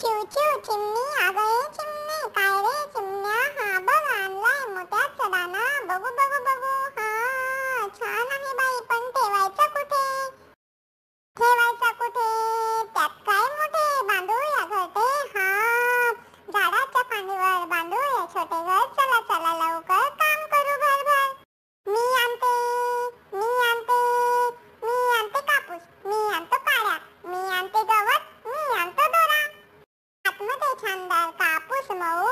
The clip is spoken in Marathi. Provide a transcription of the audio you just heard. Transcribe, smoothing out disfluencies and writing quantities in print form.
चिव चिव चिमणी, अगं ये चिमणे, काय रे चिमण्या, हा बघ आणलाय मोत्याचा दाना, बघू बघू बघू. हा छान आहे बाई, पण ठेवायचा कुठे? ठेवायचा कुठे? त्यात काय मोठे, बांधूया घरटे. हा झाडाच्या फांदीवर बांधूया छोटे घर. चला चला लवकर काम करू भरभर. मी आणते, मी आणते, मी आणते कापूस, मी आणतो काड्या, मी आणते गवत, मी आणतो दोरा. आतमध्ये छानदार कापूस मऊ